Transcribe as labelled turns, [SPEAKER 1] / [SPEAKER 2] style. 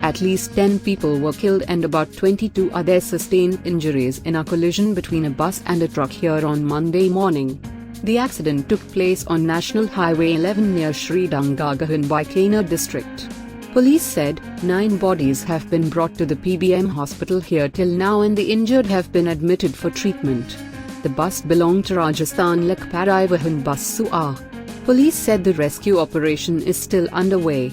[SPEAKER 1] At least 10 people were killed and about 22 others sustained injuries in a collision between a bus and a truck here on Monday morning. The accident took place on National Highway 11 near Sridangagah in Bikaner district. Police said 9 bodies have been brought to the PBM hospital here till now and the injured have been admitted for treatment. The bus belonged to Rajasthan Lok Parivahan Bus Su'a. Police said the rescue operation is still underway.